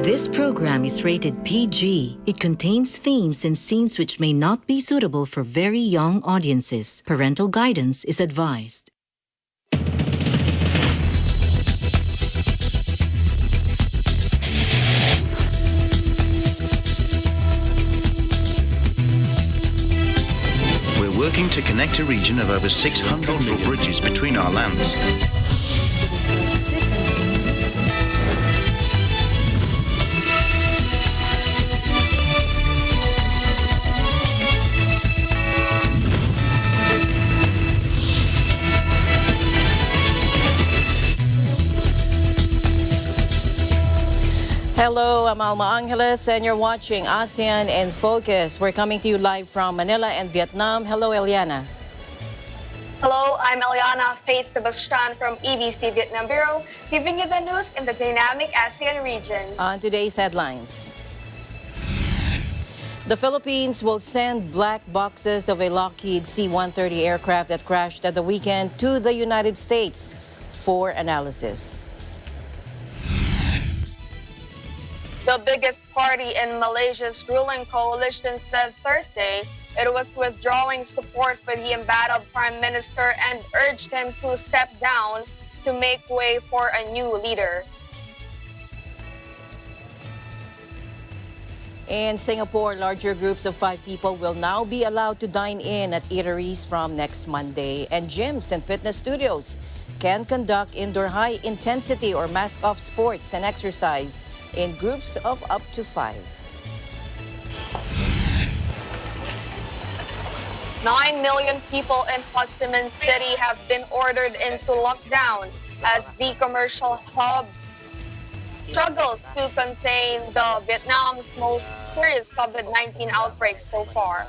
This program is rated PG. It contains themes and scenes which may not be suitable for very young audiences. Parental guidance is advised. We're working to connect a region of over 600 million bridges between our lands. Hello, I'm Alma Angeles and you're watching ASEAN in Focus. We're coming to you live from Manila and Vietnam. Hello, Eliana. Hello, I'm Eliana Faith Sebastian from EBC Vietnam Bureau, giving you the news in the dynamic ASEAN region. On today's headlines, the Philippines will send black boxes of a Lockheed C-130 aircraft that crashed at the weekend to the United States for analysis. The biggest party in Malaysia's ruling coalition said Thursday it was withdrawing support for the embattled Prime Minister and urged him to step down to make way for a new leader. In Singapore, larger groups of 5 people will now be allowed to dine in at eateries from next Monday, and gyms and fitness studios can conduct indoor high-intensity or mask-off sports and exercise in groups of up to 5. 9 million people in Ho Chi Minh City have been ordered into lockdown as the commercial hub struggles to contain the Vietnam's most serious COVID-19 outbreak so far.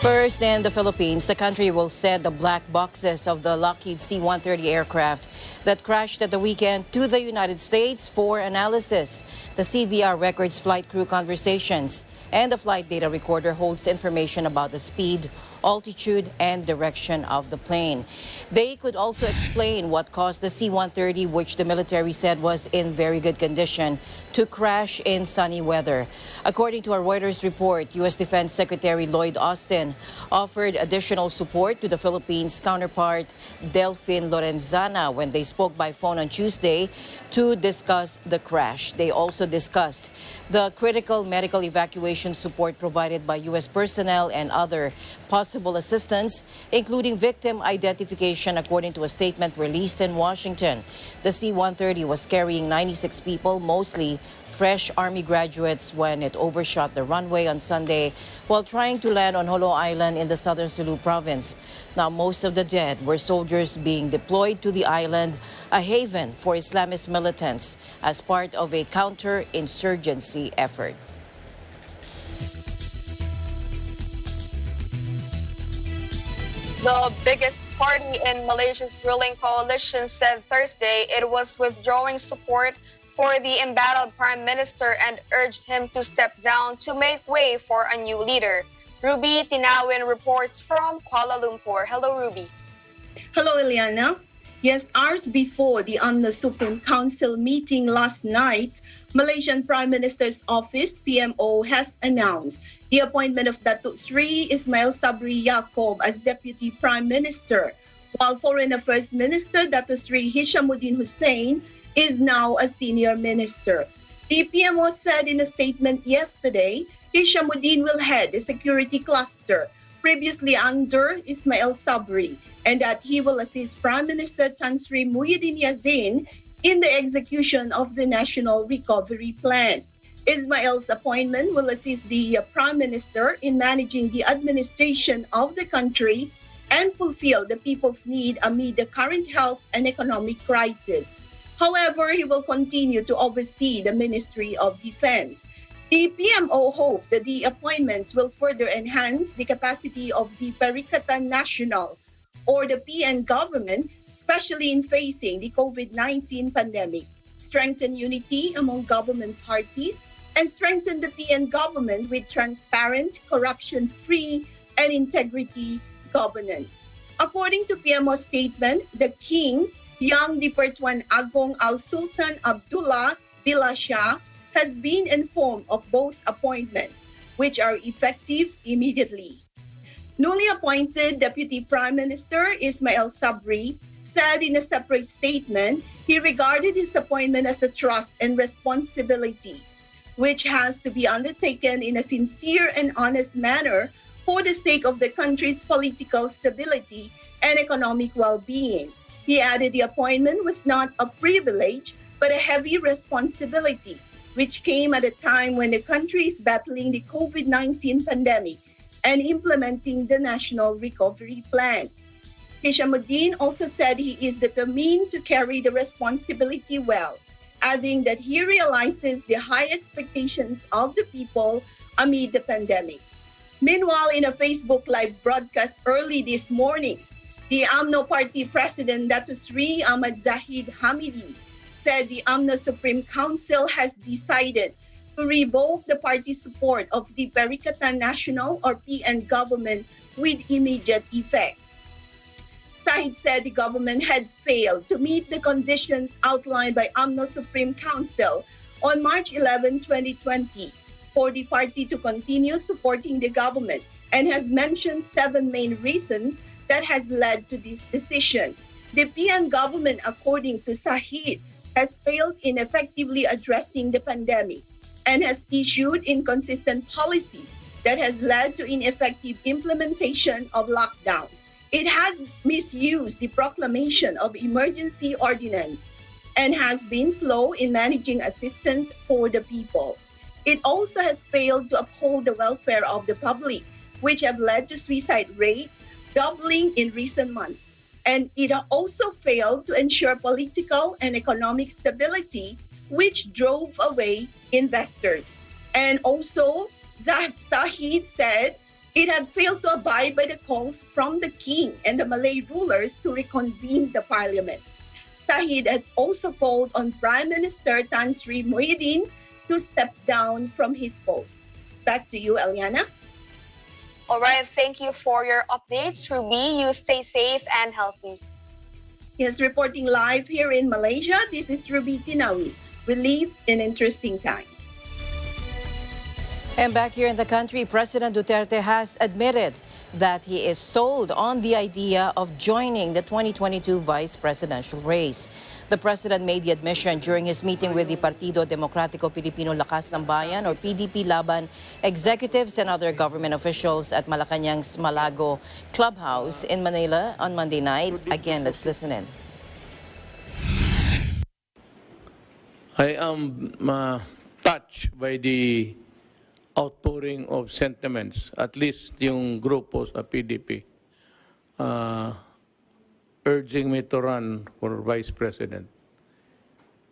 First, in the Philippines, the country will send the black boxes of the Lockheed C-130 aircraft that crashed at the weekend to the United States for analysis. The CVR records flight crew conversations, and the flight data recorder holds information about the speed, altitude, and direction of the plane. They could also explain what caused the C-130, which the military said was in very good condition, to crash in sunny weather. According to a Reuters report, U.S. Defense Secretary Lloyd Austin offered additional support to the Philippines' counterpart Delfin Lorenzana when they spoke by phone on Tuesday to discuss the crash. They also discussed the critical medical evacuation support provided by U.S. personnel and other possible assistance, including victim identification, according to a statement released in Washington. The C-130 was carrying 96 people, mostly fresh Army graduates, when it overshot the runway on Sunday while trying to land on Holo Island in the southern Sulu province. Now, most of the dead were soldiers being deployed to the island, a haven for Islamist militants, as part of a counter-insurgency effort. The biggest party in Malaysia's ruling coalition said Thursday it was withdrawing support for the embattled Prime Minister and urged him to step down to make way for a new leader. Ruby Tinawin reports from Kuala Lumpur. Hello, Ruby. Hello, Eliana. Yes, hours before the Supreme Council meeting last night, Malaysian Prime Minister's Office, PMO, has announced the appointment of Datuk Sri Ismail Sabri Yaakob as Deputy Prime Minister, while Foreign Affairs Minister Datuk Sri Hishamuddin Hussein is now a senior minister. The PMO said in a statement yesterday, Hishamuddin will head the security cluster previously under Ismail Sabri, and that he will assist Prime Minister Tan Sri Muhyiddin Yassin in the execution of the National Recovery Plan. Ismail's appointment will assist the Prime Minister in managing the administration of the country and fulfill the people's need amid the current health and economic crisis. However, he will continue to oversee the Ministry of Defense. The PMO hoped that the appointments will further enhance the capacity of the Perikatan Nasional, or the PN government, especially in facing the COVID-19 pandemic, strengthen unity among government parties, and strengthen the PN government with transparent, corruption-free, and integrity governance. According to PMO's statement, the king, Yang di-Pertuan Agong Al-Sultan Abdullah Billah Shah, has been informed of both appointments, which are effective immediately. Newly appointed Deputy Prime Minister Ismail Sabri said in a separate statement he regarded his appointment as a trust and responsibility, which has to be undertaken in a sincere and honest manner for the sake of the country's political stability and economic well-being. He added the appointment was not a privilege, but a heavy responsibility, which came at a time when the country is battling the COVID-19 pandemic and implementing the National Recovery Plan. Hishamuddin also said he is determined to carry the responsibility well, adding that he realizes the high expectations of the people amid the pandemic. Meanwhile, in a Facebook Live broadcast early this morning, the UMNO Party President Dato Sri Ahmad Zahid Hamidi said the UMNO Supreme Council has decided to revoke the party's support of the Perikatan Nasional or PN government with immediate effect. Zahid said the government had failed to meet the conditions outlined by UMNO Supreme Council on March 11, 2020 for the party to continue supporting the government and has mentioned 7 main reasons that has led to this decision. The PN government, according to Zahid, has failed in effectively addressing the pandemic and has issued inconsistent policies that has led to ineffective implementation of lockdown. It has misused the proclamation of emergency ordinance and has been slow in managing assistance for the people. It also has failed to uphold the welfare of the public, which have led to suicide rates doubling in recent months. And it also failed to ensure political and economic stability, which drove away investors. And also, Zahid said it had failed to abide by the calls from the king and the Malay rulers to reconvene the parliament. Zahid has also called on Prime Minister Tan Sri Muhyiddin to step down from his post. Back to you, Eliana. All right, thank you for your updates, Ruby. You stay safe and healthy. Yes, reporting live here in Malaysia, this is Ruby Tinawi. We live in interesting times. And back here in the country, President Duterte has admitted that he is sold on the idea of joining the 2022 vice presidential race. The president made the admission during his meeting with the Partido Demokratiko Pilipino Lakas ng Bayan or PDP Laban executives and other government officials at Malacanang's Malago Clubhouse in Manila on Monday night. Again, let's listen in. I am touched by the outpouring of sentiments, at least yung grupo sa PDP, urging me to run for vice president.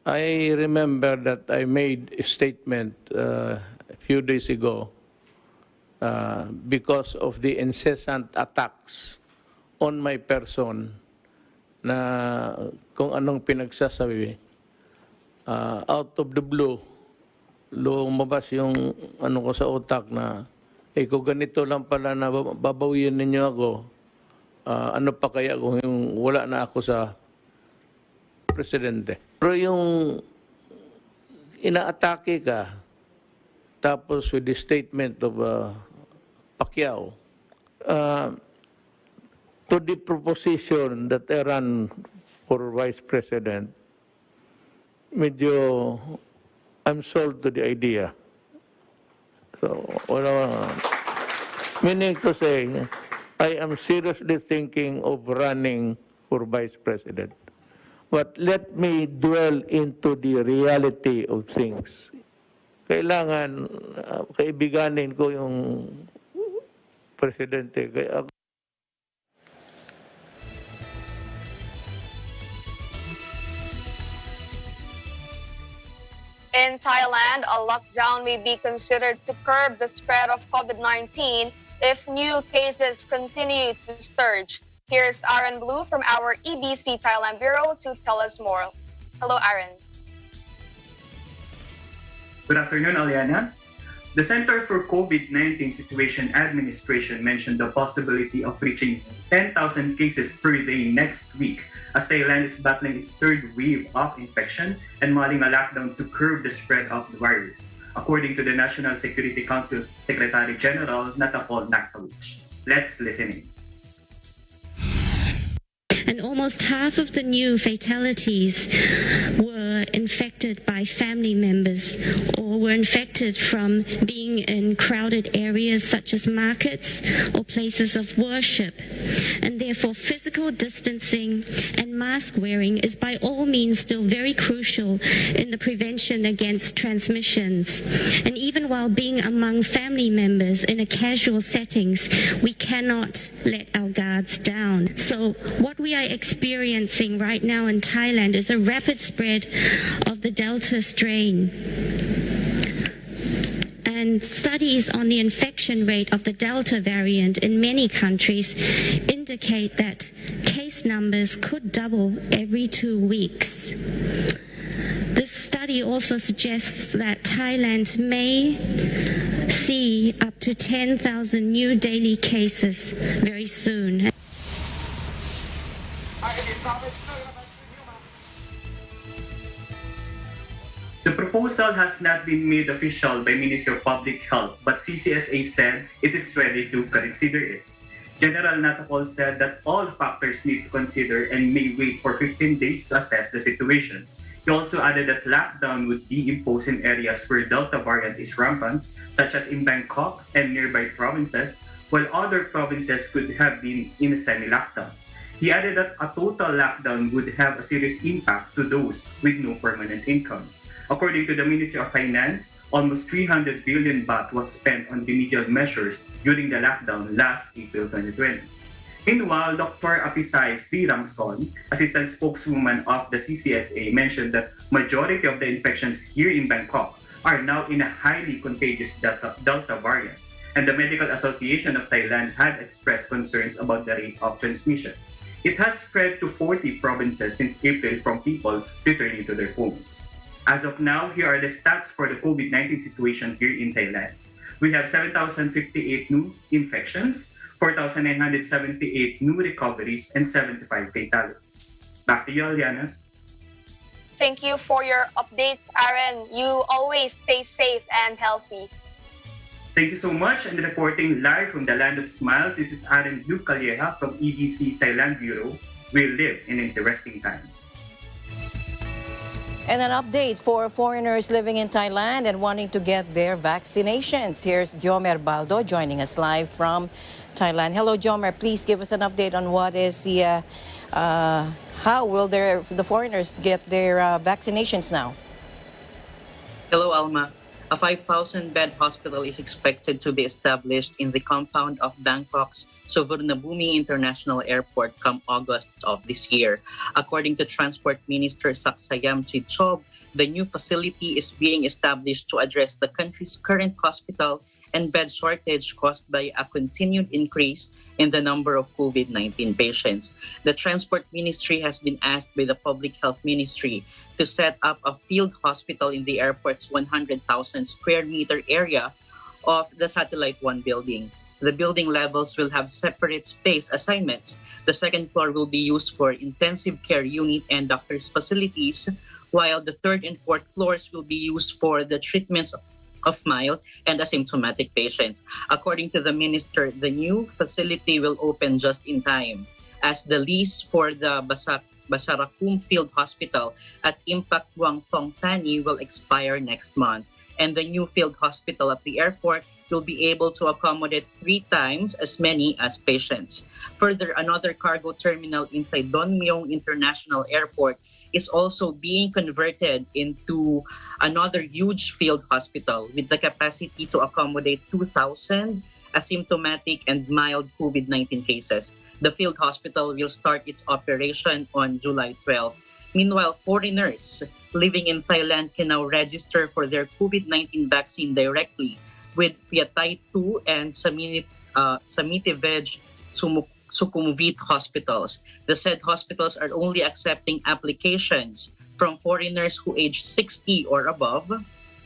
I remember that I made a statement a few days ago because of the incessant attacks on my person na kung anong pinagsasabi. Out of the blue, lumabas yung ano ko sa utak na kung ganito lang pala na babawiin ninyo ako, ano pa kaya kung yung wala na ako sa presidente. Pero yung inaatake ka, tapos with the statement of Pacquiao, to the proposition that I run for vice president, medyo I'm sold to the idea. So, meaning to say, I am seriously thinking of running for vice president. But let me dwell into the reality of things. Kailangan kaibiganin ko yung presidente. In Thailand, a lockdown may be considered to curb the spread of COVID-19 if new cases continue to surge. Here's Aaron Blue from our EBC Thailand Bureau to tell us more. Hello, Aaron. Good afternoon, Aliana. The Center for COVID-19 Situation Administration mentioned the possibility of reaching 10,000 cases per day next week as Thailand is battling its third wave of infection and mulling a lockdown to curb the spread of the virus, according to the National Security Council Secretary General Natapol Nakawich. Let's listen in. And almost half of the new fatalities were infected by family members or were infected from being in crowded areas such as markets or places of worship. And therefore, physical distancing and mask wearing is by all means still very crucial in the prevention against transmissions. And even while being among family members in a casual settings, we cannot let our guards down. So what we are experiencing right now in Thailand is a rapid spread of the Delta strain. And studies on the infection rate of the Delta variant in many countries indicate that case numbers could double every 2 weeks. This study also suggests that Thailand may see up to 10,000 new daily cases very soon. The proposal has not been made official by Ministry of Public Health, but CCSA said it is ready to consider it. General Natapol said that all factors need to consider and may wait for 15 days to assess the situation. He also added that lockdown would be imposed in areas where Delta variant is rampant, such as in Bangkok and nearby provinces, while other provinces could have been in a semi-lockdown. He added that a total lockdown would have a serious impact to those with no permanent income. According to the Ministry of Finance, almost 300 billion baht was spent on remedial measures during the lockdown last April 2020. Meanwhile, Dr. Apisay Sriramson, assistant spokeswoman of the CCSA, mentioned that majority of the infections here in Bangkok are now in a highly contagious Delta variant, and the Medical Association of Thailand had expressed concerns about the rate of transmission. It has spread to 40 provinces since April from people returning to their homes. As of now, here are the stats for the COVID-19 situation here in Thailand. We have 7,058 new infections, 4,978 new recoveries, and 75 fatalities. Back to you, Aliana. Thank you for your updates, Aaron. You always stay safe and healthy. Thank you so much. And reporting live from the Land of Smiles, this is Aaron Luke Calleja from EDC Thailand Bureau. We live in interesting times. And an update for foreigners living in Thailand and wanting to get their vaccinations. Here's Jomer Baldo joining us live from Thailand. Hello, Jomer. Please give us an update on what is the how will the foreigners get their vaccinations now? Hello, Alma. A 5,000-bed hospital is expected to be established in the compound of Bangkok's Suvarnabhumi International Airport come August of this year. According to Transport Minister Saksayam Chidchob, the new facility is being established to address the country's current hospital and bed shortage caused by a continued increase in the number of COVID-19 patients. The Transport Ministry has been asked by the Public Health Ministry to set up a field hospital in the airport's 100,000 square meter area of the Satellite 1 building. The building levels will have separate space assignments. The second floor will be used for intensive care unit and doctors' facilities, while the third and fourth floors will be used for the treatments of mild and asymptomatic patients. According to the minister, the new facility will open just in time, as the lease for the Basarakum Field Hospital at Impact Buang Thong Thani will expire next month, and the new field hospital at the airport will be able to accommodate 3 times as many as patients. Further, another cargo terminal inside Don Mueang International Airport is also being converted into another huge field hospital with the capacity to accommodate 2,000 asymptomatic and mild COVID-19 cases. The field hospital will start its operation on July 12. Meanwhile, foreigners living in Thailand can now register for their COVID-19 vaccine directly with Vietnam 2 and Samitivej Sukhumvit hospitals. The said hospitals are only accepting applications from foreigners who age 60 or above,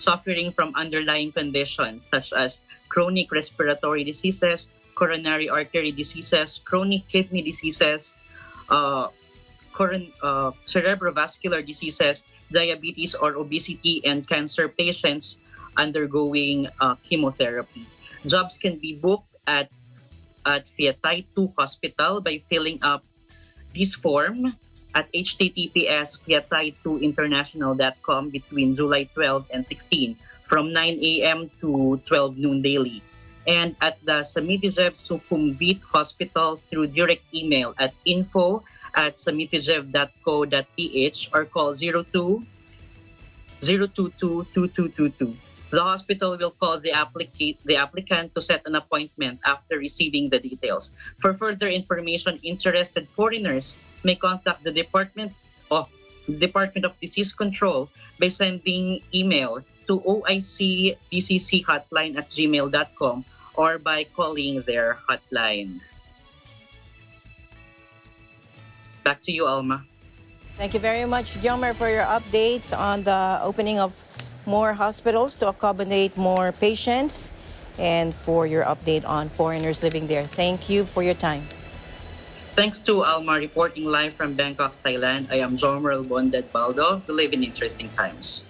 suffering from underlying conditions such as chronic respiratory diseases, coronary artery diseases, chronic kidney diseases, cerebrovascular diseases, diabetes or obesity, and cancer patients undergoing chemotherapy. Jobs can be booked at Vietnam 2 Hospital by filling up this form at https:vietnam2international.com between July 12 and 16 from 9 a.m. to 12 noon daily. And at the Samitijev Sukhumvit Hospital through direct email at info@samitijev.co.ph or call 02-022-2222. The hospital will call the applicant to set an appointment after receiving the details. For further information, interested foreigners may contact the Department of Disease Control by sending email to oicbcchotline@gmail.com or by calling their hotline. Back to you, Alma. Thank you very much, Jomer, for your updates on the opening of more hospitals to accommodate more patients and for your update on foreigners living there. Thank you for your time. Thanks to Alma reporting live from Bangkok, Thailand. I am Jomer Bondet Baldo. We live in interesting times.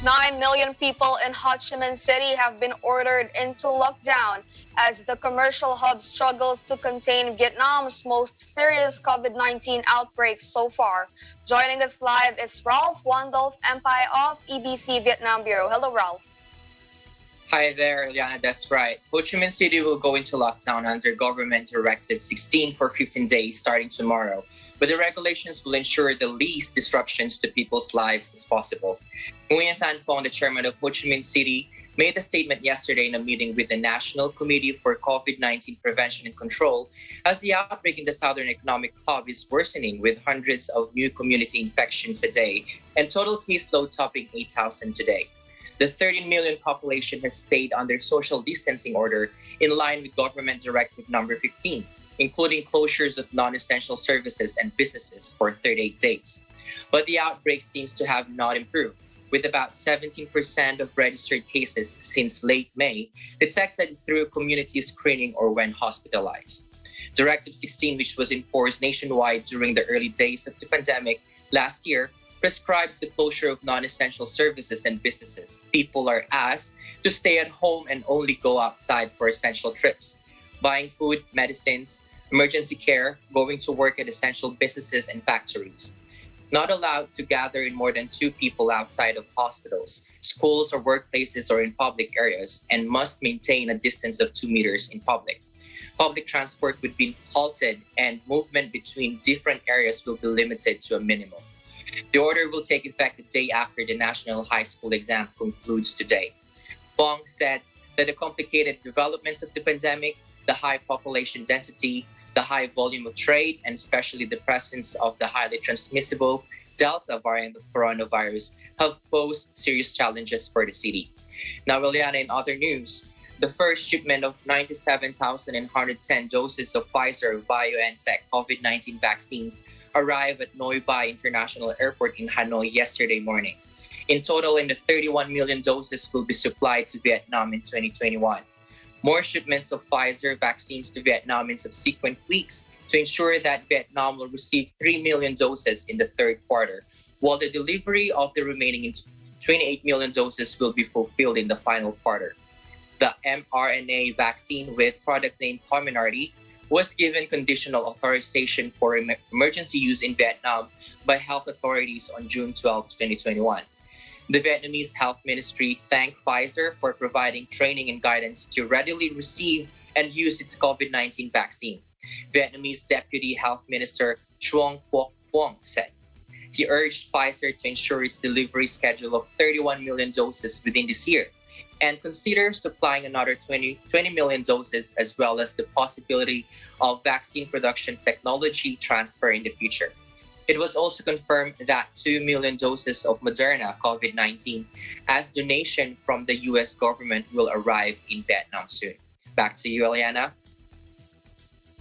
9 million people in Ho Chi Minh City have been ordered into lockdown as the commercial hub struggles to contain Vietnam's most serious COVID-19 outbreak so far. Joining us live is Ralph Wandolf Empire of EBC Vietnam Bureau. Hello, Ralph. Hi there, Liana. That's right. Ho Chi Minh City will go into lockdown under Government Directive 16 for 15 days starting tomorrow. But the regulations will ensure the least disruptions to people's lives as possible. Nguyen Thanh Phong, the chairman of Ho Chi Minh City, made a statement yesterday in a meeting with the National Committee for COVID-19 Prevention and Control as the outbreak in the Southern Economic Hub is worsening with hundreds of new community infections a day and total caseload topping 8,000 today. The 13 million population has stayed under social distancing order in line with Government Directive number 15, including closures of non-essential services and businesses for 38 days. But the outbreak seems to have not improved, with about 17% of registered cases since late May detected through community screening or when hospitalized. Directive 16, which was enforced nationwide during the early days of the pandemic last year, prescribes the closure of non-essential services and businesses. People are asked to stay at home and only go outside for essential trips, buying food, medicines, emergency care, going to work at essential businesses and factories. Not allowed to gather in more than 2 people outside of hospitals, schools or workplaces or in public areas, and must maintain a distance of 2 meters in public. Public transport would be halted and movement between different areas will be limited to a minimum. The order will take effect the day after the national high school exam concludes today. Fong said that the complicated developments of the pandemic, the high population density, the high volume of trade, and especially the presence of the highly transmissible Delta variant of coronavirus have posed serious challenges for the city. Now, Liliana, in other news, the first shipment of 97,110 doses of Pfizer BioNTech COVID-19 vaccines arrived at Noi Bai International Airport in Hanoi yesterday morning. In total, the 31 million doses will be supplied to Vietnam in 2021. More shipments of Pfizer vaccines to Vietnam in subsequent weeks to ensure that Vietnam will receive 3 million doses in the third quarter, while the delivery of the remaining 28 million doses will be fulfilled in the final quarter. The mRNA vaccine with product name Comirnaty was given conditional authorization for emergency use in Vietnam by health authorities on June 12, 2021. The Vietnamese Health Ministry thanked Pfizer for providing training and guidance to readily receive and use its COVID-19 vaccine. Vietnamese Deputy Health Minister Truong Quoc Phuong said. He urged Pfizer to ensure its delivery schedule of 31 million doses within this year and consider supplying another 20 million doses as well as the possibility of vaccine production technology transfer in the future. It was also confirmed that 2 million doses of Moderna COVID-19 as donation from the U.S. government will arrive in Vietnam soon. Back to you, Eliana.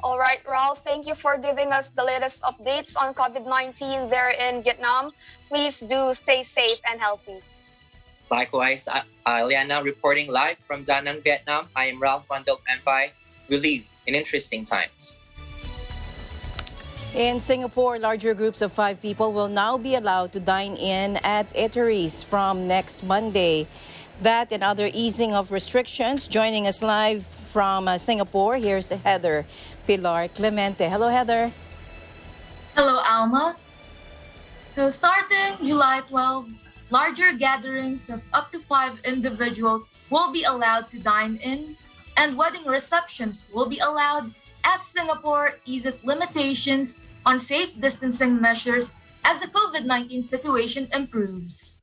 All right, Ralph, thank you for giving us the latest updates on COVID-19 there in Vietnam. Please do stay safe and healthy. Likewise, Liana reporting live from Da Nang, Vietnam. I am Ralph Wandel Penpai. We live in interesting times. In Singapore, larger groups of 5 people will now be allowed to dine in at eateries from next Monday. That and other easing of restrictions. Joining us live from Singapore, here's Heather Pilar Clemente. Hello, Heather. Hello, Alma. So starting July 12, larger gatherings of up to 5 individuals will be allowed to dine in, and wedding receptions will be allowed as Singapore eases limitations on safe distancing measures as the COVID-19 situation improves.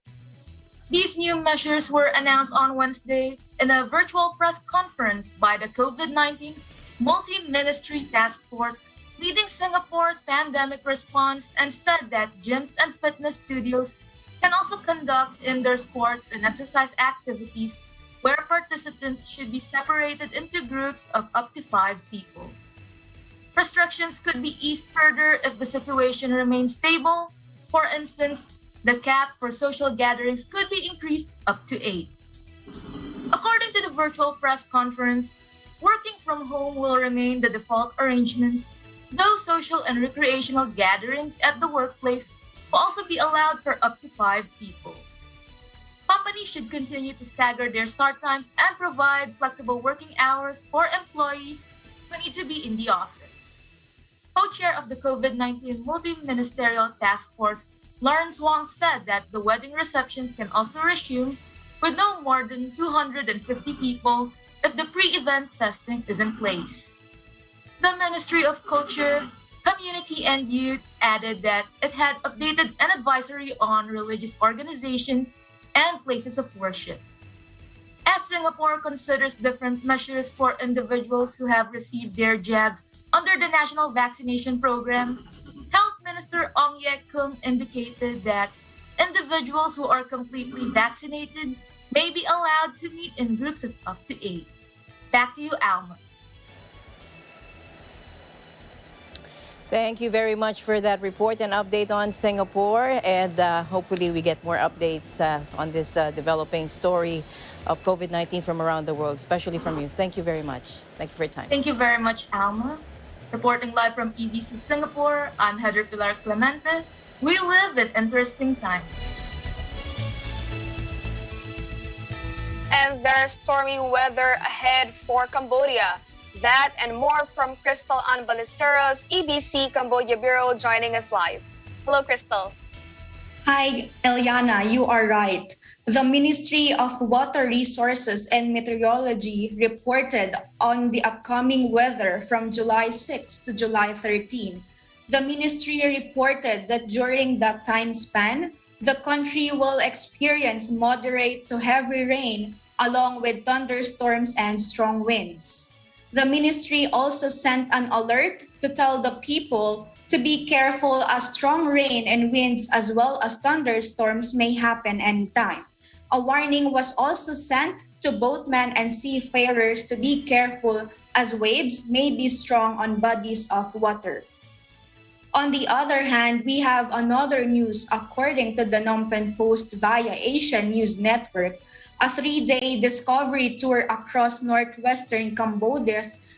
These new measures were announced on Wednesday in a virtual press conference by the COVID-19 Multi-Ministry Task Force leading Singapore's pandemic response, and said that gyms and fitness studios can also conduct indoor sports and exercise activities where participants should be separated into groups of up to 5 people. Restrictions could be eased further if the situation remains stable. For instance, the cap for social gatherings could be increased up to 8. According to the virtual press conference, working from home will remain the default arrangement, though social and recreational gatherings at the workplace will also be allowed for up to 5 people. Companies should continue to stagger their start times and provide flexible working hours for employees who need to be in the office. Co-chair of the COVID-19 Multi-Ministerial Task Force, Lawrence Wong, said that the wedding receptions can also resume with no more than 250 people if the pre-event testing is in place. The Ministry of Culture, Community and Youth added that it had updated an advisory on religious organizations and places of worship. As Singapore considers different measures for individuals who have received their jabs under the National Vaccination Program, Health Minister Ong Ye Kung indicated that individuals who are completely vaccinated may be allowed to meet in groups of up to 8. Back to you, Alma. Thank you very much for that report and update on Singapore. And hopefully we get more updates on this developing story of COVID-19 from around the world, especially from you. Thank you very much. Thank you for your time. Thank you very much, Alma. Reporting live from EBC Singapore, I'm Heather Pilar Clemente. We live in interesting times. And there's stormy weather ahead for Cambodia. That and more from Crystal Ann Ballesteros, EBC Cambodia Bureau, joining us live. Hello, Crystal. Hi, Eliana, you are right. The Ministry of Water Resources and Meteorology reported on the upcoming weather from July 6 to July 13. The ministry reported that during that time span, the country will experience moderate to heavy rain along with thunderstorms and strong winds. The ministry also sent an alert to tell the people to be careful as strong rain and winds as well as thunderstorms may happen anytime. A warning was also sent to boatmen and seafarers to be careful as waves may be strong on bodies of water. On the other hand, we have another news according to the Phnom Penh Post via Asian News Network. A 3-day discovery tour across northwestern Cambodia's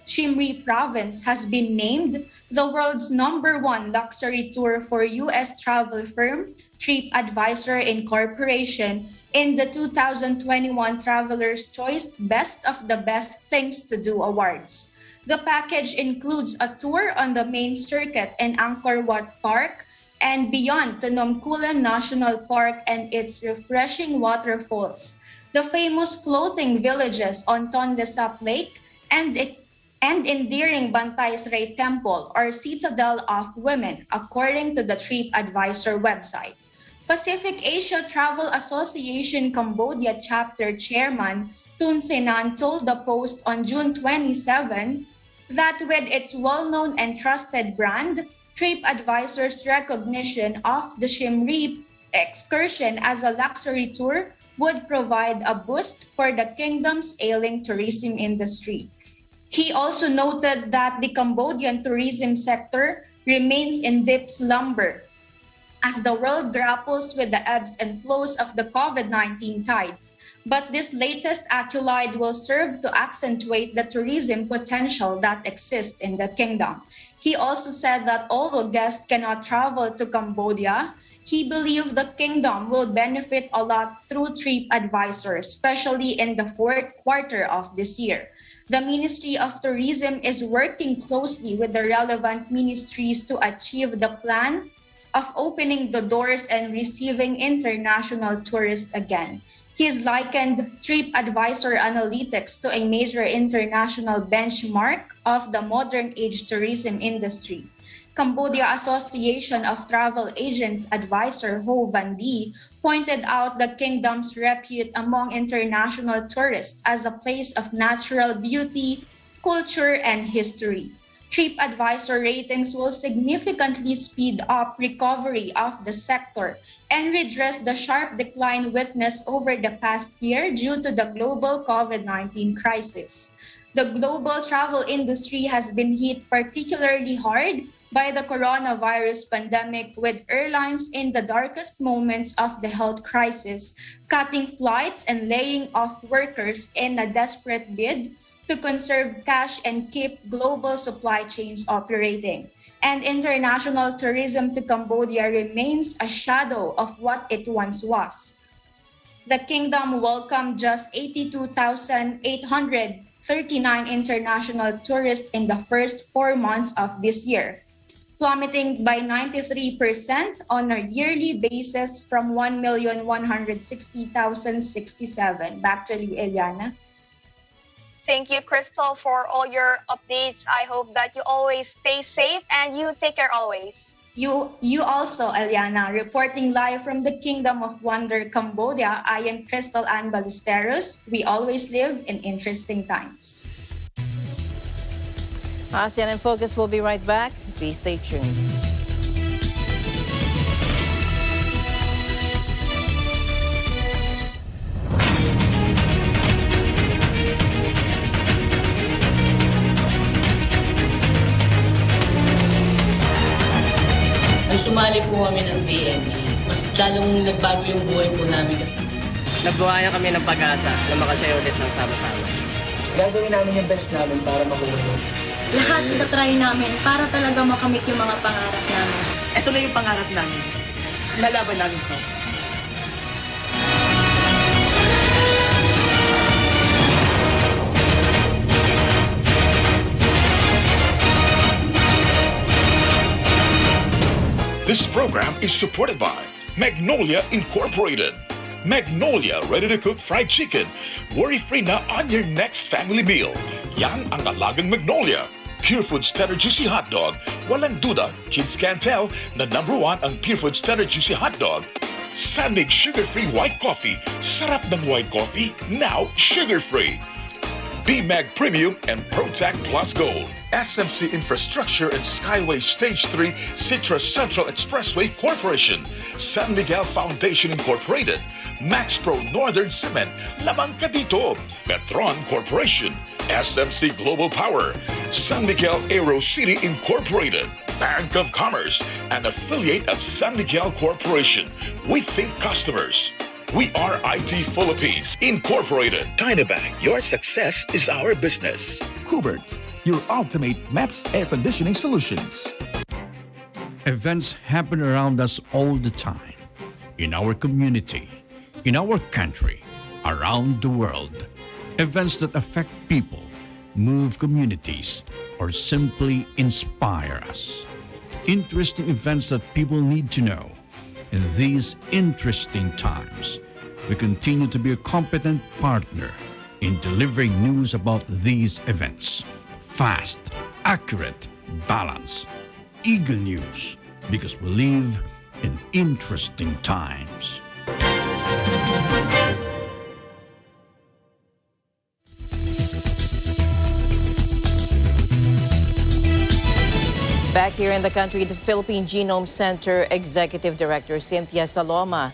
Siem Reap province has been named the world's #1 luxury tour for U.S. travel firm TripAdvisor Incorporation in the 2021 Traveler's Choice Best of the Best Things to Do Awards. The package includes a tour on the main circuit in Angkor Wat Park and beyond to Nom Kulen National Park and its refreshing waterfalls, the famous floating villages on Tonle Sap Lake, and endearing Bantay Srey Temple or Citadel of Women, according to the TripAdvisor website. Pacific Asia Travel Association Cambodia Chapter Chairman Tun Senan told the Post on June 27 that with its well-known and trusted brand, TripAdvisor's recognition of the Siem Reap excursion as a luxury tour would provide a boost for the kingdom's ailing tourism industry. He also noted that the Cambodian tourism sector remains in deep slumber as the world grapples with the ebbs and flows of the COVID-19 tides. But this latest accolade will serve to accentuate the tourism potential that exists in the kingdom. He also said that although guests cannot travel to Cambodia, he believed the kingdom will benefit a lot through TripAdvisor, especially in the fourth quarter of this year. The Ministry of Tourism is working closely with the relevant ministries to achieve the plan of opening the doors and receiving international tourists again. He has likened TripAdvisor Analytics to a major international benchmark of the modern age tourism industry. Cambodia Association of Travel Agents advisor Ho Van Dee pointed out the kingdom's repute among international tourists as a place of natural beauty, culture, and history. TripAdvisor ratings will significantly speed up recovery of the sector and redress the sharp decline witnessed over the past year due to the global COVID-19 crisis. The global travel industry has been hit particularly hard by the coronavirus pandemic, with airlines in the darkest moments of the health crisis cutting flights and laying off workers in a desperate bid to conserve cash and keep global supply chains operating. And international tourism to Cambodia remains a shadow of what it once was. The kingdom welcomed just 82,839 international tourists in the first 4 months of this year, plummeting by 93% on a yearly basis from 1,160,067. Back to you, Eliana. Thank you, Crystal, for all your updates. I hope that you always stay safe and you take care always. You also, Eliana, reporting live from the Kingdom of Wonder, Cambodia. I am Crystal Ann Ballesteros. We always live in interesting times. ASEAN in Focus will be right back. Please stay tuned. Sumali po kami ng PNA. Mas lalong nagbago yung buhay po namin kasi nagbuhayan kami ng pag-asa na makasaya ulit ng sama-sama. Gagawin namin yung best namin para makulong. Lahat itatry namin para talaga makamit yung mga pangarap namin. Ito na yung pangarap namin. Lalaban namin ko. This program is supported by Magnolia Incorporated. Magnolia ready-to-cook fried chicken. Worry-free na on your next family meal. Yan ang alagang Magnolia. Pure Foods Tender Juicy Hot Dog. Walang duda, kids can tell na #1 ang Pure Foods Tender Juicy Hot Dog. Sandig sugar-free white coffee. Sarap ng white coffee, now sugar-free. B-Mag Premium and ProTac Plus Gold. SMC Infrastructure and Skyway Stage 3 Citrus Central Expressway Corporation. San Miguel Foundation Incorporated. Max Pro Northern Cement. Lamang ka dito. Petron Corporation. SMC Global Power. San Miguel Aero City Incorporated. Bank of Commerce, an affiliate of San Miguel Corporation. We think customers. We are IT Philippines Incorporated. Dynabank, your success is our business. Kubert, your ultimate MAPS air conditioning solutions. Events happen around us all the time. In our community, in our country, around the world. Events that affect people, move communities, or simply inspire us. Interesting events that people need to know. In these interesting times, we continue to be a competent partner in delivering news about these events. Fast, accurate, balanced. Eagle News, because we live in interesting times. Back here in the country, the Philippine Genome Center Executive Director Cynthia Saloma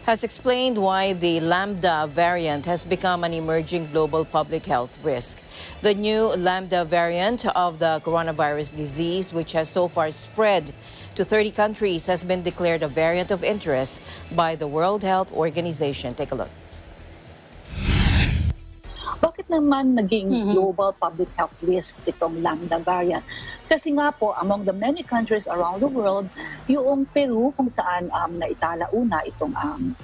has explained why the Lambda variant has become an emerging global public health risk. The new Lambda variant of the coronavirus disease, which has so far spread to 30 countries, has been declared a variant of interest by the World Health Organization. Take a look. Bakit naman naging global public health risk itong Lambda variant? Kasi nga po, among the many countries around the world, yung Peru kung saan naitala una itong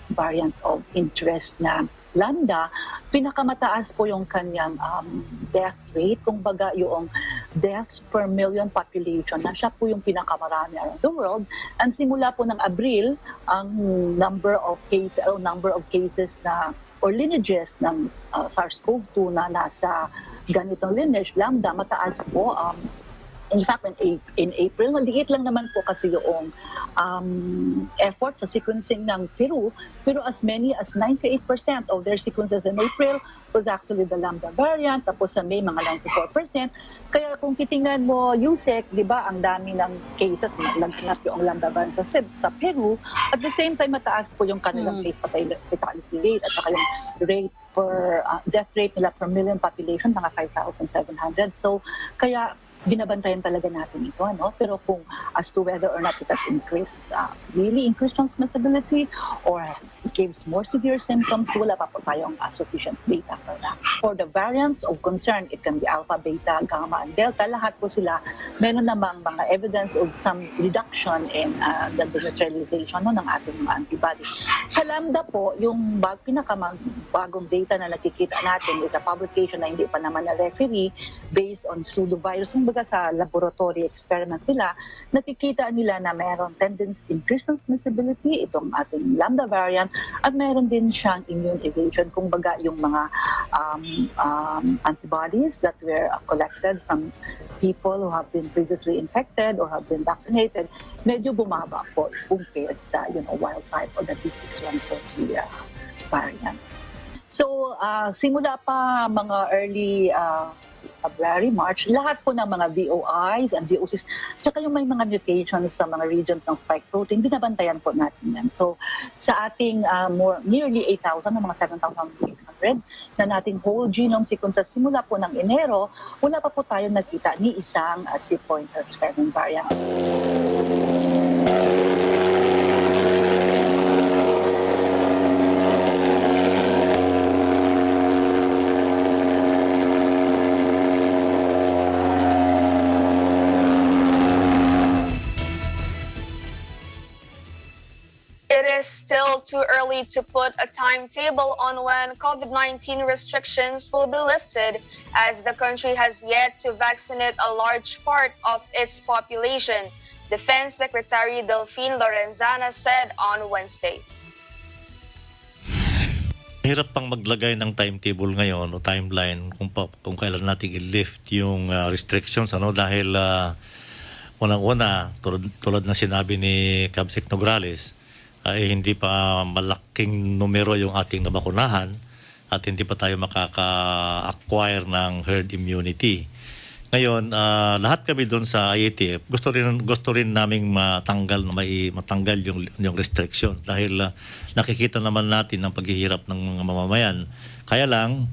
variant of interest na Lambda, pinakamataas po yung kanyang death rate, kung baga yung deaths per million population, na siya po yung pinakamarami around the world. And simula po ng Abril, ang number of cases na or lineages ng SARS-CoV-2 na nasa ganitong lineage, Lambda, mataas po. In fact, in April, maliit lang naman po kasi yung effort sa sequencing ng Peru, pero as many as 98% of their sequences in April was actually the Lambda variant, tapos sa May, mga 94%. Kaya kung titingnan mo, Yusek, di ba, ang dami ng cases, nagtinap yung Lambda variant sa Peru, at the same time, mataas po yung kanilang case fatality rate, at saka yung rate per death rate nila per million population, mga 5,700. So, kaya binabantayan talaga natin ito, ano? Pero kung as to whether or not it has really increased transmissibility or gives more severe symptoms, wala pa po tayong sufficient data for that. For the variants of concern, it can be alpha, beta, gamma, and delta. Lahat po sila, meron namang mga evidence of some reduction in the neutralization ng ating mga antibodies. Sa Lambda po, yung pinakabagong data na nakikita natin is a publication na hindi pa naman na-referee based on pseudovirus. Kumbaga sa laboratory experiments nila, nakikita nila na mayroon tendency increase transmissibility itong ating Lambda variant at mayroon din siyang immune evasion. Kumbaga yung mga antibodies that were collected from people who have been previously infected or have been vaccinated, medyo bumaba po compared sa wild type or the B6140 variant. So, simula pa mga early February, March, lahat po ng mga VOIs and VOCs, tsaka yung may mga mutations sa mga regions ng spike protein, binabantayan po natin yan. So, sa ating nearly 8,000, mga 7,800 na nating whole genome sequences, simula po ng Enero, wala pa po tayo nakita ni isang C.7 variant. It is still too early to put a timetable on when COVID-19 restrictions will be lifted, as the country has yet to vaccinate a large part of its population, Defense Secretary Delphine Lorenzana said on Wednesday. Hirap pang maglagay ng timetable ngayon o timeline kung kailan natin i-lift yung restrictions, dahil unang-una, tulad na sinabi ni Cabsec Nograles, ay hindi pa malaking numero yung ating nabakunahan at hindi pa tayo makaka-acquire ng herd immunity. Ngayon, lahat kami doon sa IATF, gusto rin naming matanggal yung restriction dahil nakikita naman natin ang paghihirap ng mga mamamayan. Kaya lang,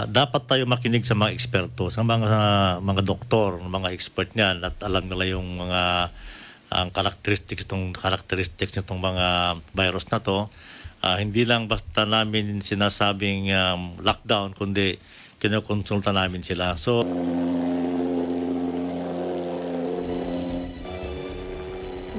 dapat tayo makinig sa mga eksperto, sa mga doktor, mga expert niyan, at alam nila yung mga ang characteristics nitong mga virus na to. Hindi lang basta namin sinasabing lockdown, kundi kinukonsulta namin sila. So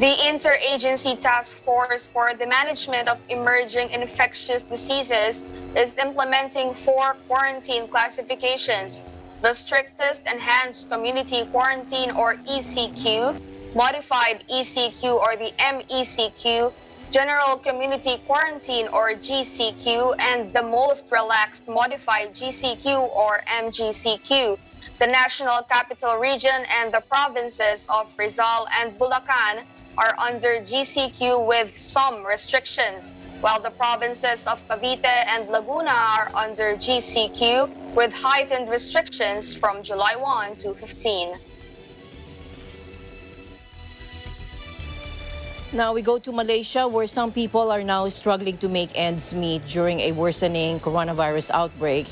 The Interagency Task Force for the Management of Emerging Infectious Diseases is implementing 4 quarantine classifications: the strictest enhanced community quarantine or ECQ, modified ECQ or the MECQ, general community quarantine or GCQ, and the most relaxed modified GCQ or MGCQ. The National Capital Region and the provinces of Rizal and Bulacan are under GCQ with some restrictions, while the provinces of Cavite and Laguna are under GCQ with heightened restrictions from July 1 to 15. Now we go to Malaysia, where some people are now struggling to make ends meet during a worsening coronavirus outbreak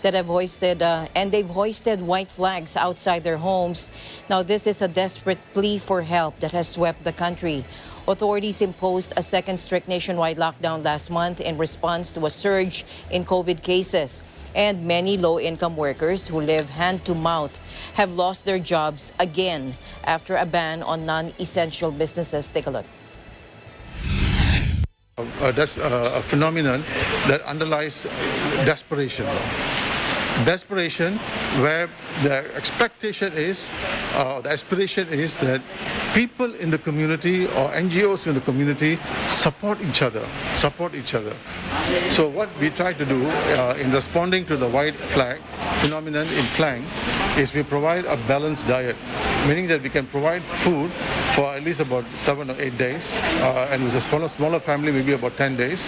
that have hoisted white flags outside their homes. Now this is a desperate plea for help that has swept the country. Authorities imposed a second strict nationwide lockdown last month in response to a surge in COVID cases. And many low-income workers who live hand-to-mouth have lost their jobs again after a ban on non-essential businesses. Take a look. That's a phenomenon that underlies desperation. Desperation where the expectation is, the aspiration is that people in the community or NGOs in the community support each other. So what we try to do in responding to the white flag phenomenon in Klang is we provide a balanced diet, meaning that we can provide food for at least about 7 or 8 days, and with a smaller family, maybe about 10 days.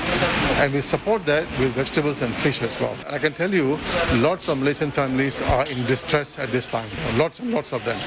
And we support that with vegetables and fish as well. And I can tell you, lots of Malaysian families are in distress at this time. Lots and lots of them.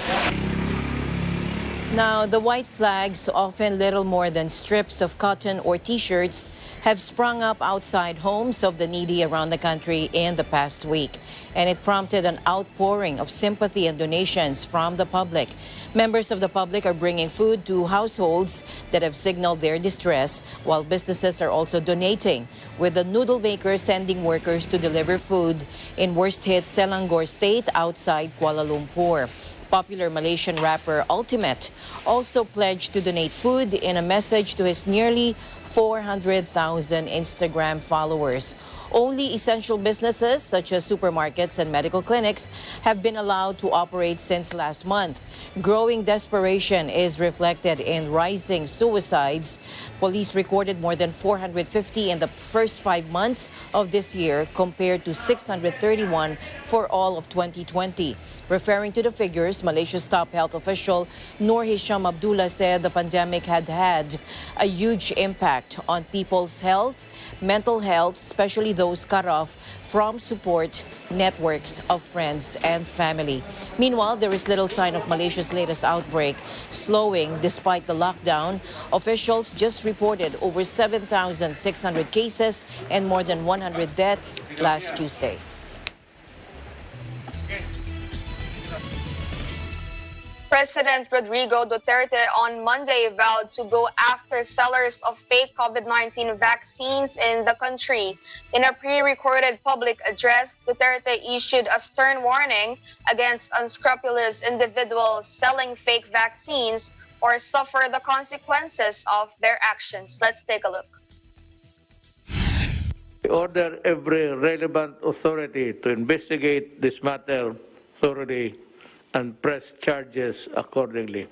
Now, the white flags, often little more than strips of cotton or T-shirts, have sprung up outside homes of the needy around the country in the past week. And it prompted an outpouring of sympathy and donations from the public. Members of the public are bringing food to households that have signaled their distress, while businesses are also donating, with the noodle maker sending workers to deliver food in worst-hit Selangor State outside Kuala Lumpur. Popular Malaysian rapper Ultimate also pledged to donate food in a message to his nearly 400,000 Instagram followers. Only essential businesses such as supermarkets and medical clinics have been allowed to operate since last month. Growing desperation is reflected in rising suicides. Police recorded more than 450 in the first 5 months of this year compared to 631 for all of 2020. Referring to the figures, Malaysia's top health official Nur Hisham Abdullah said the pandemic had a huge impact on people's health, mental health, especially those cut off from support networks of friends and family. Meanwhile, there is little sign of Malaysia's latest outbreak slowing despite the lockdown. Officials just reported over 7,600 cases and more than 100 deaths last Tuesday. President Rodrigo Duterte on Monday vowed to go after sellers of fake COVID-19 vaccines in the country. In a pre-recorded public address, Duterte issued a stern warning against unscrupulous individuals selling fake vaccines or suffer the consequences of their actions. Let's take a look. I order every relevant authority to investigate this matter thoroughly and press charges accordingly.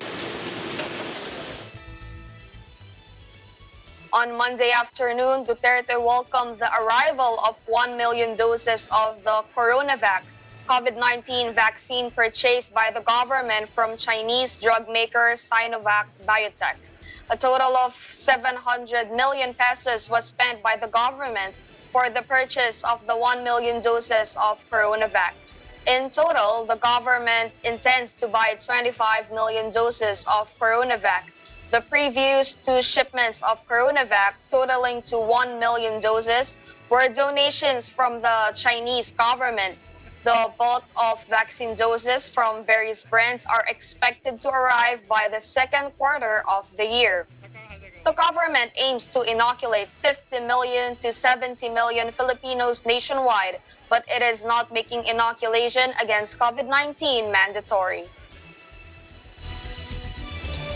On Monday afternoon, Duterte welcomed the arrival of 1 million doses of the CoronaVac COVID-19 vaccine purchased by the government from Chinese drug maker Sinovac Biotech. A total of 700 million pesos was spent by the government for the purchase of the 1 million doses of CoronaVac. In total, the government intends to buy 25 million doses of CoronaVac. The previous 2 shipments of CoronaVac, totaling to 1 million doses, were donations from the Chinese government. The bulk of vaccine doses from various brands are expected to arrive by the second quarter of the year. The government aims to inoculate 50 million to 70 million Filipinos nationwide, but it is not making inoculation against COVID-19 mandatory.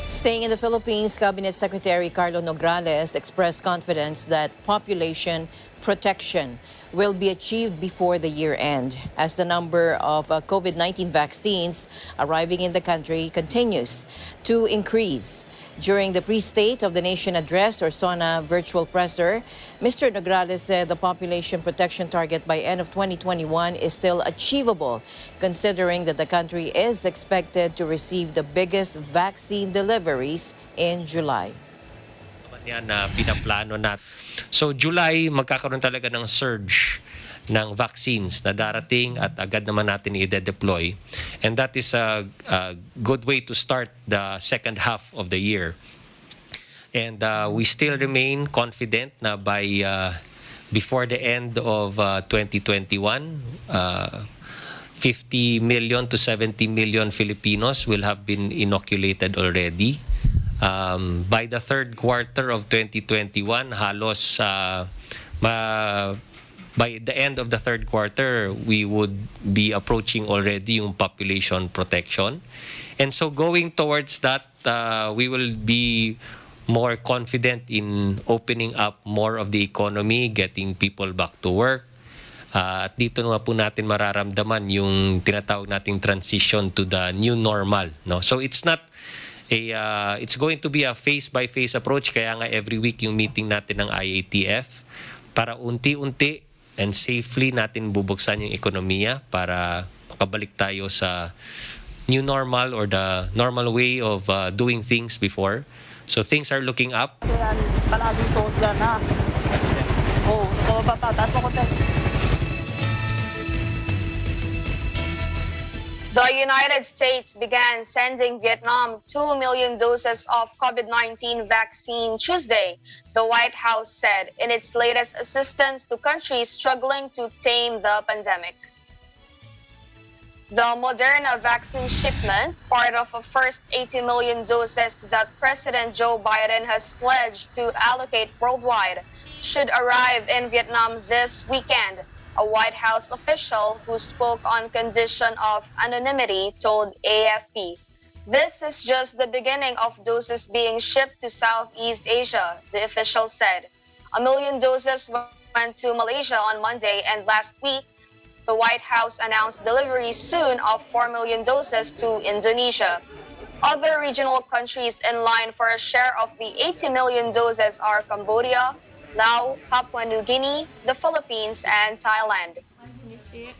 Staying in the Philippines, Cabinet Secretary Carlo Nograles expressed confidence that population protection will be achieved before the year end, as the number of COVID-19 vaccines arriving in the country continues to increase. During the pre-State of the Nation address, or SONA virtual presser, Mr. Nograles said the population protection target by end of 2021 is still achievable, considering that the country is expected to receive the biggest vaccine deliveries in July. Yan na pinaplano natin. So July, magkakaroon talaga ng surge ng vaccines na darating at agad naman natin i-deploy. And that is a good way to start the second half of the year. And we still remain confident na by before the end of 2021, 50 million to 70 million Filipinos will have been inoculated already. By the third quarter of 2021, halos by the end of the third quarter, we would be approaching already yung population protection. And so going towards that, we will be more confident in opening up more of the economy, getting people back to work. At dito na po natin mararamdaman yung tinatawag nating transition to the new normal. No? So it's not it's going to be a phase-by-phase approach. Kaya nga every week yung meeting natin ng IATF para unti-unti and safely natin bubuksan yung ekonomiya para makabalik tayo sa new normal or the normal way of doing things before. So things are looking up. The United States began sending Vietnam 2 million doses of COVID-19 vaccine Tuesday, the White House said in its latest assistance to countries struggling to tame the pandemic. The Moderna vaccine shipment, part of a first 80 million doses that President Joe Biden has pledged to allocate worldwide, should arrive in Vietnam this weekend. A White House official who spoke on condition of anonymity told AFP. This is just the beginning of doses being shipped to Southeast Asia, the official said. 1 million doses went to Malaysia on Monday, and last week, the White House announced delivery soon of 4 million doses to Indonesia. Other regional countries in line for a share of the 80 million doses are Cambodia, Laos, Papua New Guinea, the Philippines, and Thailand.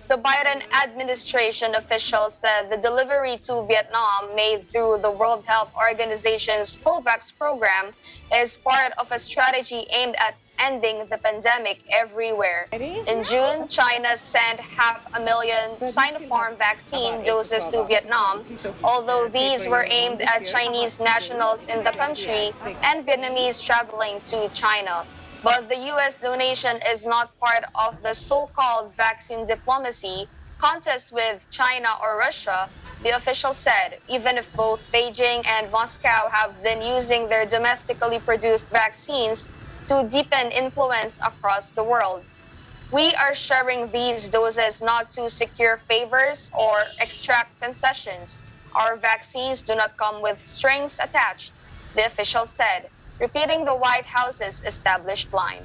The Biden administration officials said the delivery to Vietnam made through the World Health Organization's COVAX program is part of a strategy aimed at ending the pandemic everywhere. In June, China sent 500,000 Sinopharm vaccine doses to Vietnam, although these were aimed at Chinese nationals in the country and Vietnamese traveling to China. But the U.S. donation is not part of the so-called vaccine diplomacy contest with China or Russia, the official said, even if both Beijing and Moscow have been using their domestically produced vaccines to deepen influence across the world. We are sharing these doses not to secure favors or extract concessions. Our vaccines do not come with strings attached, the official said, repeating the White House's established line.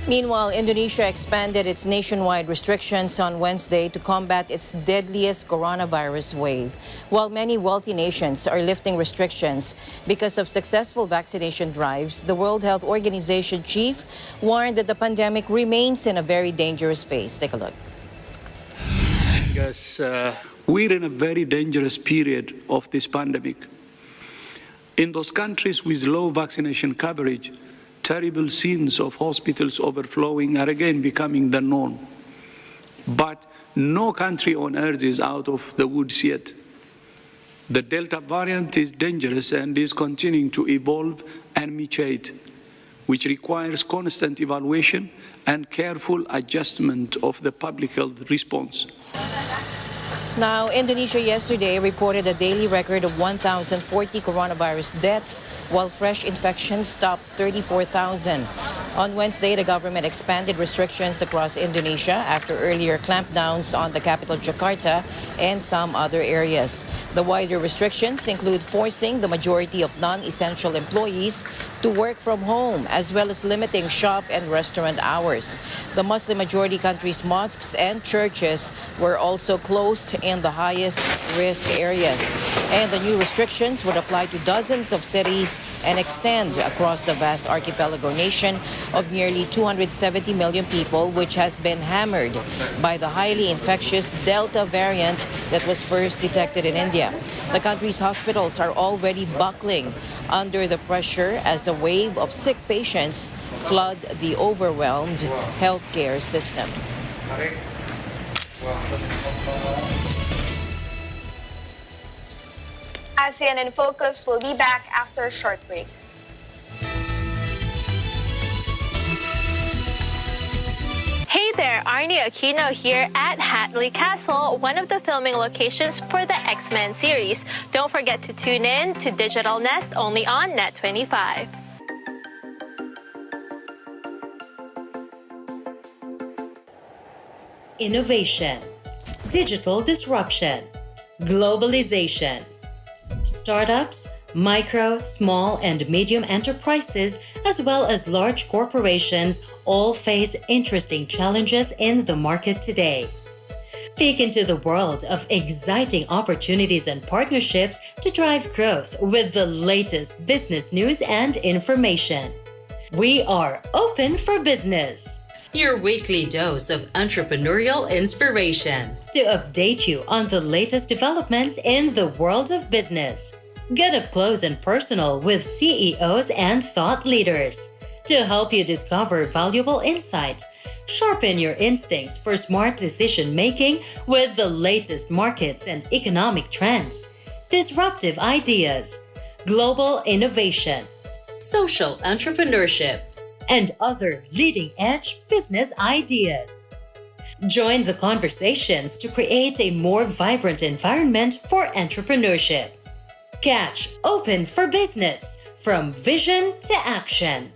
Meanwhile, Indonesia expanded its nationwide restrictions on Wednesday to combat its deadliest coronavirus wave, while many wealthy nations are lifting restrictions because of successful vaccination drives. The World Health Organization chief warned that the pandemic remains in a very dangerous phase. Take a look. Because we're in a very dangerous period of this pandemic. In those countries with low vaccination coverage, terrible scenes of hospitals overflowing are again becoming the norm. But no country on earth is out of the woods yet. The Delta variant is dangerous and is continuing to evolve and mutate, which requires constant evaluation and careful adjustment of the public health response. Now, Indonesia yesterday reported a daily record of 1,040 coronavirus deaths, while fresh infections topped 34,000. On Wednesday, the government expanded restrictions across Indonesia after earlier clampdowns on the capital Jakarta and some other areas. The wider restrictions include forcing the majority of non-essential employees to work from home, as well as limiting shop and restaurant hours. The Muslim-majority country's mosques and churches were also closed in the highest risk areas. And the new restrictions would apply to dozens of cities and extend across the vast archipelago nation of nearly 270 million people, which has been hammered by the highly infectious Delta variant that was first detected in India. The country's hospitals are already buckling under the pressure as a wave of sick patients flood the overwhelmed healthcare system. ASEAN in Focus will be back after a short break. Hey there, Arnie Aquino here at Hatley Castle, one of the filming locations for the X-Men series. Don't forget to tune in to Digital Nest only on Net25. Innovation, digital disruption, globalization. Startups, micro, small, and medium enterprises, as well as large corporations, all face interesting challenges in the market today. Peek into the world of exciting opportunities and partnerships to drive growth with the latest business news and information. We are open for business. Your weekly dose of entrepreneurial inspiration to update you on the latest developments in the world of business. Get up close and personal with CEOs and thought leaders to help you discover valuable insights, sharpen your instincts for smart decision making with the latest markets and economic trends, disruptive ideas, global innovation, social entrepreneurship, and other leading-edge business ideas. Join the conversations to create a more vibrant environment for entrepreneurship. Catch Open for Business, from vision to action.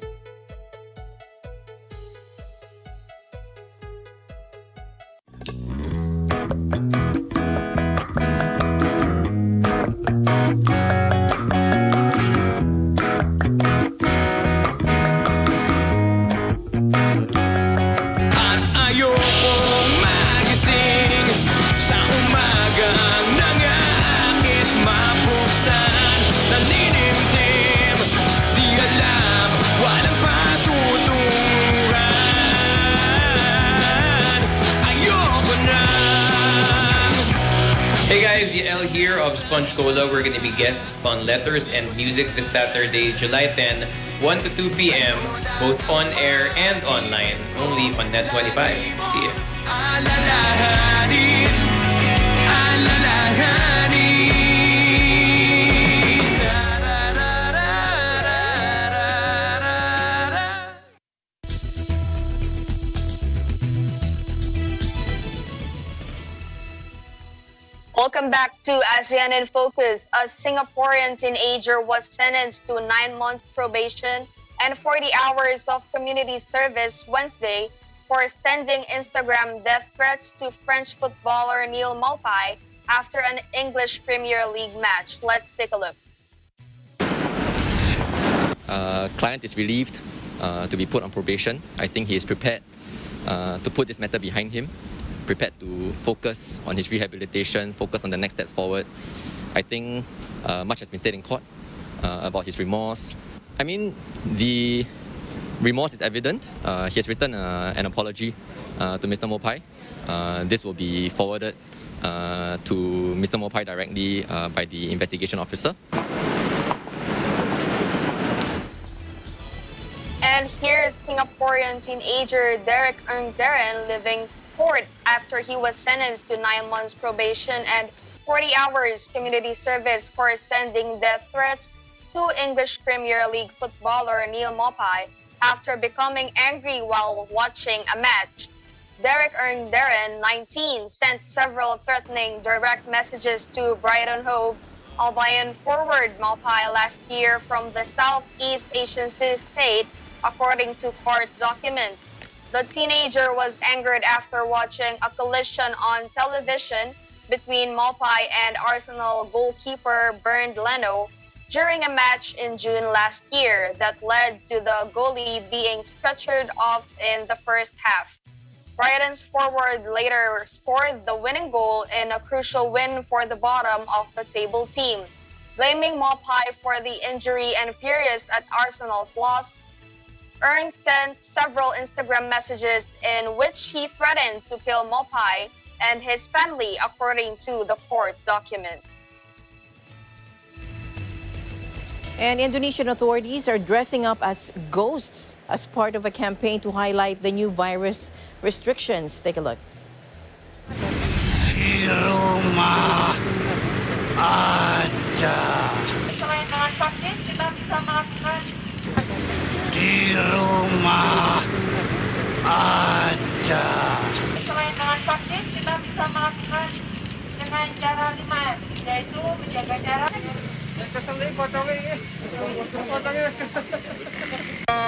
Hey guys, Yael here of Sponge Cola. We're going to be guests on Letters and Music this Saturday, July 10, 1 to 2 p.m., both on air and online, only on Net25. See ya. Welcome back to ASEAN in Focus. A Singaporean teenager was sentenced to 9 months probation and 40 hours of community service Wednesday for sending Instagram death threats to French footballer Neil Maupay after an English Premier League match. Let's take a look. Client is relieved to be put on probation. I think he is prepared to put this matter behind him, prepared to focus on his rehabilitation, focus on the next step forward. I think much has been said in court about his remorse. I mean, the remorse is evident. He has written an apology to Mr. Maupay. This will be forwarded to Mr. Maupay directly by the investigation officer. And here's Singaporean teenager Derek Darren leaving court after he was sentenced to 9 months probation and 40 hours community service for sending death threats to English Premier League footballer Neil Maupay after becoming angry while watching a match. Derek Darren, 19, sent several threatening direct messages to Brighton Hove Albion forward Maupay last year from the Southeast Asian state, according to court documents. The teenager was angered after watching a collision on television between Maupay and Arsenal goalkeeper Bernd Leno during a match in June last year that led to the goalie being stretchered off in the first half. Brighton's forward later scored the winning goal in a crucial win for the bottom of the table team. Blaming Maupay for the injury and furious at Arsenal's loss, Ernst sent several Instagram messages in which he threatened to kill Maupay and his family, according to the court document. And Indonesian authorities are dressing up as ghosts as part of a campaign to highlight the new virus restrictions. Take a look. Di rumah aja. Selain dengan vaksin, kita bisa melakukan di rumah aja. Selain dengan vaksin, kita bisa melakukan dengan cara 5M, yaitu menjaga jarak.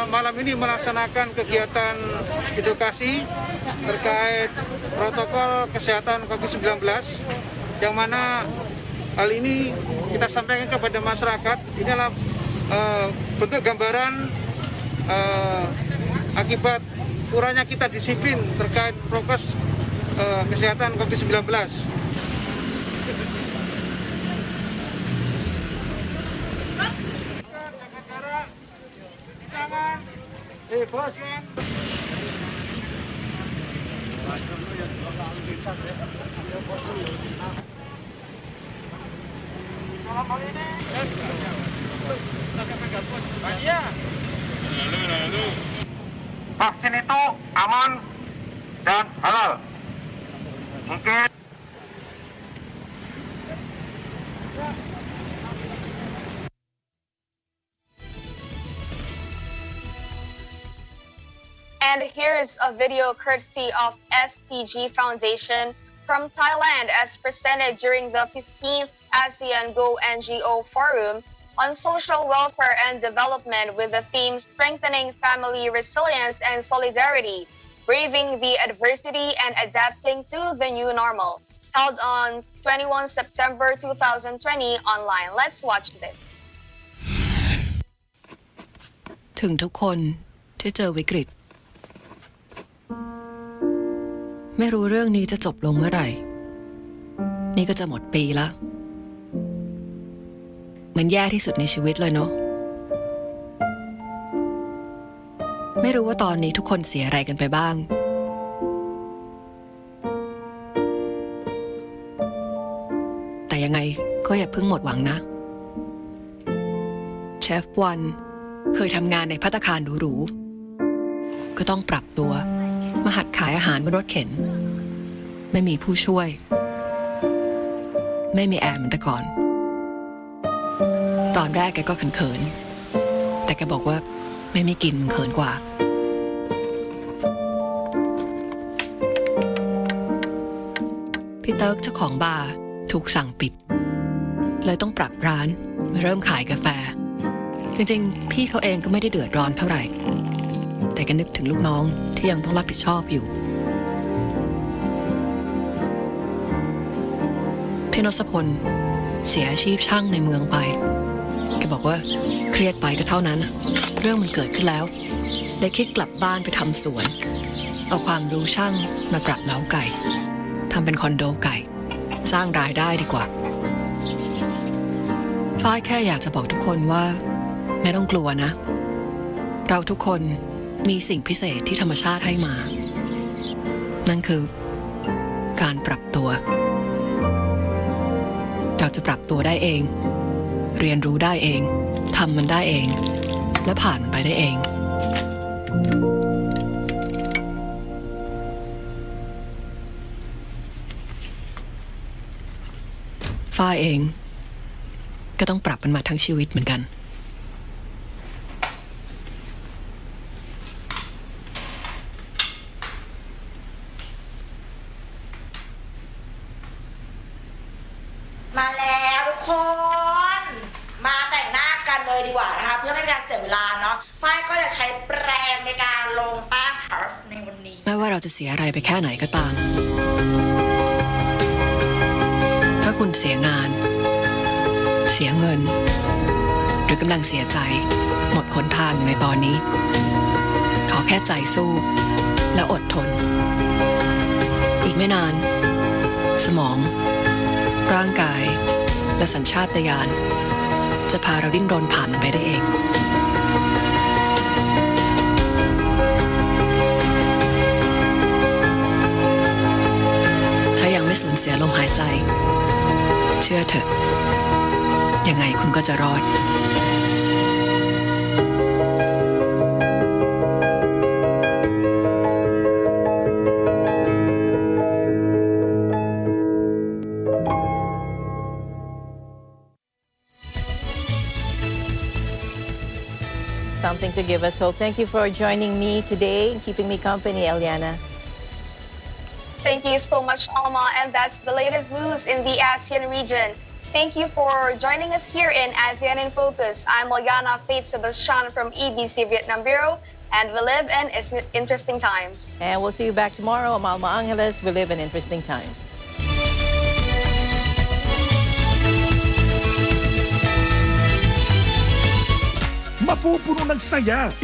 Malam ini melaksanakan kegiatan edukasi terkait protokol kesehatan COVID-19 yang mana hal ini kita sampaikan kepada masyarakat. Ini adalah bentuk gambaran akibat kurangnya kita disiplin terkait prokes kesehatan COVID-19. Bos. Vaksin itu aman dan halal. Mungkin And here's a video courtesy of STG Foundation from Thailand as presented during the 15th ASEAN Go NGO Forum on Social Welfare and Development with the theme Strengthening Family Resilience and Solidarity, Braving the Adversity and Adapting to the New Normal, held on 21 September 2020 online. Let's watch this. ถึงทุกคนที่เจอวิกฤตไม่รู้เรื่องนี้จะจบลงเมื่อไหร่นี่ก็จะหมดปีละมันแย่ที่สุดในชีวิตเลยเนาะไม่รู้ว่าตอนนี้ทุกคนเสียอะไรกันไปบ้างแต่ยังไงก็อย่าเพิ่งหมดหวังนะเชฟวันเคยทำงานในภัตตาคารหรูๆก็ต้องปรับตัวมาหัดขายอาหารบนรถเข็นไม่มีผู้ช่วยไม่มีแอร์เหมือนแต่ก่อนตอนแรกแกก็เขินๆแต่แกบอกว่าไม่มีกินมันเขินกว่าพี่เติร์กเจ้าของบาร์ถูกสั่งปิดเลยต้องปรับร้านมาเริ่มขายกาแฟจริงๆพี่เขาเองก็ไม่ได้เดือดร้อนเท่าไหร่แต่ก็นึกถึงลูกน้องที่ยังต้องรับผิดชอบอยู่พี่นศพลเสียอาชีพช่างในเมืองไปแกบอกว่าเครียดไปก็เท่านั้นเรื่องมันเกิดขึ้นแล้วเลยคิดกลับบ้านไปทำสวนเอาความรู้ช่างมาปรับเล้าไก่ทำเป็นคอนโดไก่สร้างรายได้ดีกว่าฝ้ายแค่อยากจะบอกทุกคนว่าไม่ต้องกลัวนะเราทุกคนมีสิ่งพิเศษที่ธรรมชาติให้มานั่นคือการปรับตัวเราจะปรับตัวได้เองเรียนรู้ได้เองทำมันได้เองและผ่านไปได้เองฝ้ายเองก็ต้องปรับมันมาทั้งชีวิตเหมือนกันมาแล้วทุกคนมาแต่งหน้ากันเลยดีกว่านะคะเพื่อไม่ให้การเสียเวลาเนาะฝ้ายก็จะใช้แปรงในการลงแป้งพัฟในวันนี้ไม่ว่าเราจะเสียอะไรไปแค่ไหนก็ตามถ้าคุณเสียงานเสียเงินหรือกำลังเสียใจหมดหนทางอยู่ในตอนนี้ขอแค่ใจสู้และอดทนอีกไม่นานสมองร่างกายและสัญชาตญาณจะพาเราดิ้นรนผ่านมันไปได้เองถ้ายังไม่สูญเสียลมหายใจเชื่อเถอะยังไงคุณก็จะรอด something to give us hope. Thank you for joining me today and keeping me company, Eliana. Thank you so much, Alma. And that's the latest news in the ASEAN region. Thank you for joining us here in ASEAN in Focus. I'm Eliana Faith Sebastian from EBC Vietnam Bureau, and we live in interesting times. And we'll see you back tomorrow. I'm Alma Angeles. We live in interesting times. Mapupuno ng saya